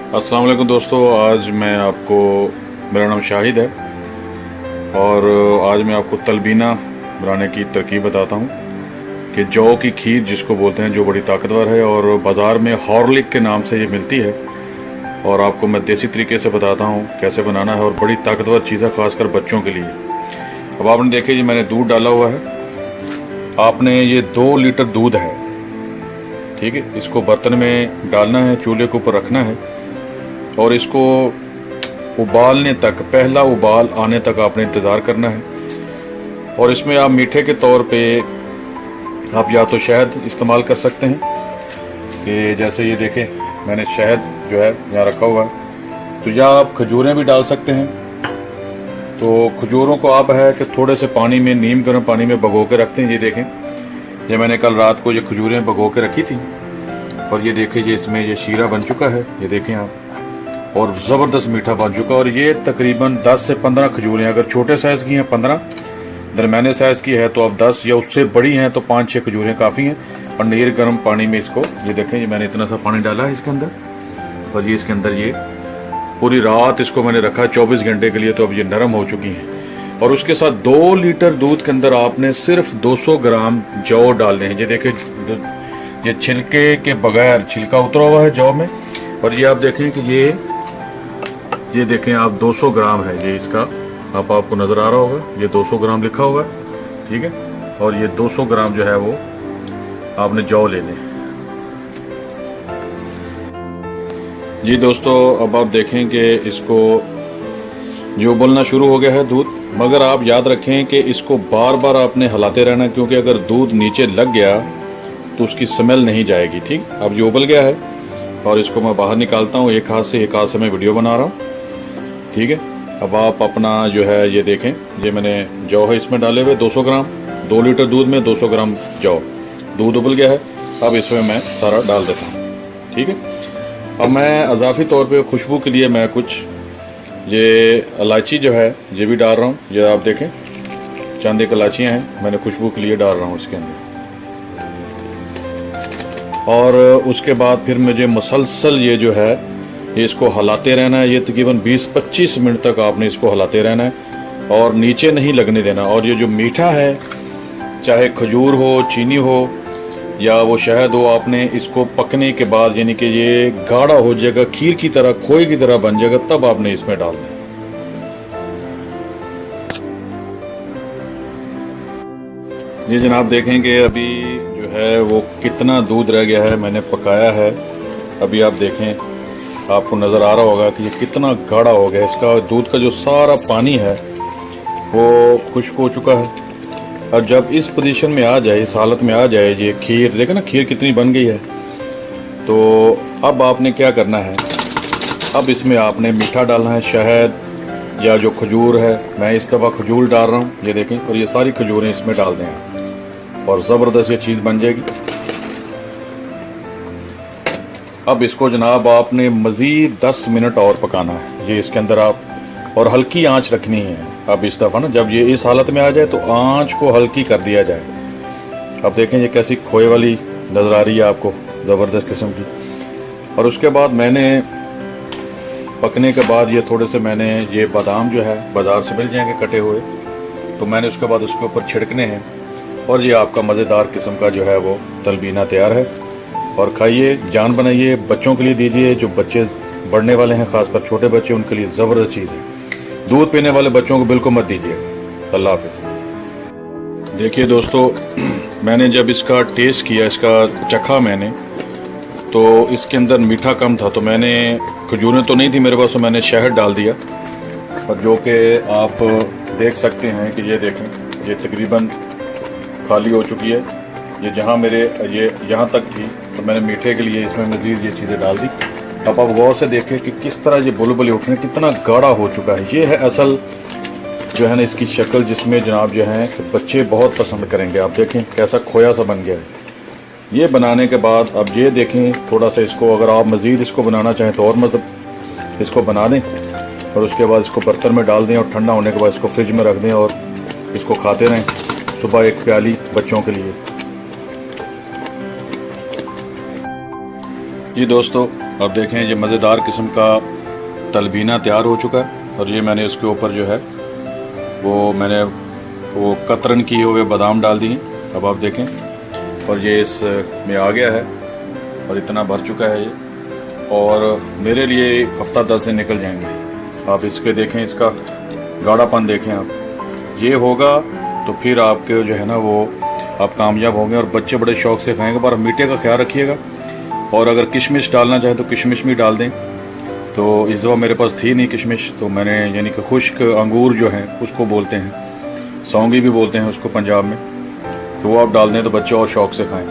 अस्सलाम वालेकुम दोस्तों, आज मैं आपको, मेरा नाम शाहिद है और आज मैं आपको तलबीना बनाने की तरकीब बताता हूँ कि जौ की खीर जिसको बोलते हैं, जो बड़ी ताकतवर है और बाज़ार में हॉर्लिक के नाम से ये मिलती है। और आपको मैं देसी तरीके से बताता हूँ कैसे बनाना है, और बड़ी ताकतवर चीज़ है ख़ासकर बच्चों के लिए। अब आपने देखे जी, मैंने दूध डाला हुआ है। आपने ये 2 लीटर दूध है, ठीक है। इसको बर्तन में डालना है, चूल्हे के ऊपर रखना है और इसको उबालने तक, पहला उबाल आने तक आपने इंतज़ार करना है। और इसमें आप मीठे के तौर पे आप या तो शहद इस्तेमाल कर सकते हैं, कि जैसे ये देखें मैंने शहद जो है यहाँ रखा हुआ है, तो या आप खजूरें भी डाल सकते हैं। तो खजूरों को आप है कि थोड़े से पानी में, नीम गर्म पानी में भगो के रखते हैं। ये देखें, ये मैंने कल रात को ये खजूरें भगो के रखी थी और ये देखें, ये इसमें ये शीरा बन चुका है, ये देखें आप, और ज़बरदस्त मीठा बन चुका। और ये तकरीबन 10 से 15 खजूरें, अगर छोटे साइज़ की हैं 15, दरमियाने साइज़ की है तो अब 10, या उससे बड़ी हैं तो 5-6 खजूरें काफ़ी हैं। और नीर गर्म पानी में इसको, ये देखें, ये मैंने इतना सा पानी डाला है इसके अंदर, और ये इसके अंदर ये पूरी रात इसको मैंने रखा 24 घंटे के लिए, तो अब ये नरम हो चुकी हैं। और उसके साथ 2 लीटर दूध के अंदर आपने सिर्फ 200 ग्राम जौ डालने हैं। ये देखें, ये छिलके के बगैर, छिलका उतरा हुआ है जौ में। और ये आप देखें कि ये देखें आप 200 ग्राम है ये इसका, आपको नज़र आ रहा होगा, ये 200 ग्राम लिखा हुआ है, ठीक है। और ये 200 ग्राम जो है वो आपने जौ लेने। जी दोस्तों, अब आप देखें कि इसको जो उबलना शुरू हो गया है दूध, मगर आप याद रखें कि इसको बार बार आपने हिलाते रहना, क्योंकि अगर दूध नीचे लग गया तो उसकी स्मेल नहीं जाएगी, ठीक। अब ये उबल गया है और इसको मैं बाहर निकालता हूँ, एक हाथ से मैं वीडियो बना रहा हूँ, ठीक है। अब आप अपना जो है ये देखें, ये मैंने जौ है इसमें डाले हुए 200 ग्राम, 2 लीटर दूध में 200 ग्राम जौ। दूध उबल गया है, अब इसमें मैं सारा डाल देता हूँ, ठीक है। अब मैं अजाफी तौर पे खुशबू के लिए मैं कुछ ये इलायची जो है ये भी डाल रहा हूँ। ये आप देखें, चंद एक इलायचियाँ हैं, मैंने खुशबू के लिए डाल रहा हूँ इसके अंदर। और उसके बाद फिर मुझे मुसलसल ये जो है ये इसको हिलाते रहना है। ये तकरीबन 20-25 मिनट तक आपने इसको हिलाते रहना है और नीचे नहीं लगने देना। और ये जो मीठा है, चाहे खजूर हो, चीनी हो या वो शहद हो, आपने इसको पकने के बाद, यानी कि ये गाढ़ा हो जाएगा, खीर की तरह, खोए की तरह बन जाएगा, तब आपने इसमें डालना है। ये जनाब देखेंगे अभी जो है वो कितना दूध रह गया है, मैंने पकाया है। अभी आप देखें, आपको नज़र आ रहा होगा कि ये कितना गाढ़ा हो गया। इसका दूध का जो सारा पानी है वो खुश्क हो चुका है। और जब इस पोजीशन में आ जाए, इस हालत में आ जाए ये खीर, देखो ना खीर कितनी बन गई है। तो अब आपने क्या करना है, अब इसमें आपने मीठा डालना है, शहद या जो खजूर है, मैं इस दफ़ा खजूर डाल रहा हूँ, ये देखें। और ये सारी खजूरें इसमें डाल दें और ज़बरदस्त ये चीज़ बन जाएगी। अब इसको जनाब आपने मज़ीद 10 मिनट और पकाना है ये इसके अंदर आप, और हल्की आंच रखनी है। अब इस दफ़ा ना, जब ये इस हालत में आ जाए तो आंच को हल्की कर दिया जाए। अब देखें ये कैसी खोए वाली नज़र आ रही है आपको, ज़बरदस्त किस्म की। और उसके बाद मैंने पकने के बाद ये थोड़े से, मैंने ये बादाम जो है बाज़ार से मिल जाएंगे कटे हुए, तो मैंने उसके बाद उसके ऊपर छिड़कने हैं। और ये आपका मज़ेदार किस्म का जो है वो तलबीना तैयार है। और खाइए, जान बनाइए, बच्चों के लिए दीजिए, जो बच्चे बढ़ने वाले हैं, खासकर छोटे बच्चे, उनके लिए ज़बरदस्त चीज़ है। दूध पीने वाले बच्चों को बिल्कुल मत दीजिए। अल्लाह हाफ़िज़। देखिए दोस्तों, मैंने जब इसका टेस्ट किया, इसका चखा मैंने, तो इसके अंदर मीठा कम था, तो मैंने, खजूरें तो नहीं थी मेरे पास, तो मैंने शहद डाल दिया। और जो कि आप देख सकते हैं कि ये देखें, ये तकरीबन खाली हो चुकी है। ये जहाँ मेरे ये यहाँ तक थी, तो मैंने मीठे के लिए इसमें मज़ीद ये चीज़ें डाल दी। अब आप गौर से देखें कि किस तरह ये बुलबुले उठने, कितना गाढ़ा हो चुका है। ये है असल जो है ना इसकी शक्ल, जिसमें जनाब जो है कि बच्चे बहुत पसंद करेंगे। आप देखें कैसा खोया सा बन गया है। ये बनाने के बाद अब ये देखें, थोड़ा सा इसको, अगर आप मज़ीद इसको बनाना चाहें तो और मतलब इसको बना दें, और उसके बाद इसको बर्तन में डाल दें और ठंडा होने के बाद इसको फ्रिज में रख दें और इसको खाते रहें। सुबह एक प्याली बच्चों के लिए। जी दोस्तों, अब देखें ये मज़ेदार किस्म का तलबीना तैयार हो चुका है। और ये मैंने इसके ऊपर जो है मैंने कतरन किए हुए बादाम डाल दिए। अब आप देखें, और ये इसमें आ गया है और इतना भर चुका है ये, और मेरे लिए हफ्ता 10 दिन निकल जाएंगे। आप इसके देखें, इसका गाढ़ापन देखें आप, ये होगा तो फिर आपके जो है ना आप कामयाब होंगे और बच्चे बड़े शौक से खाएंगे। पर मीठे का ख्याल रखिएगा, और अगर किशमिश डालना चाहें तो किशमिश भी डाल दें। तो इस दफ़ा मेरे पास थी नहीं किशमिश, तो मैंने यानी कि खुश्क अंगूर जो है उसको बोलते हैं, सौंगी भी बोलते हैं उसको पंजाब में, तो वो आप डाल दें तो बच्चे और शौक से खाएं।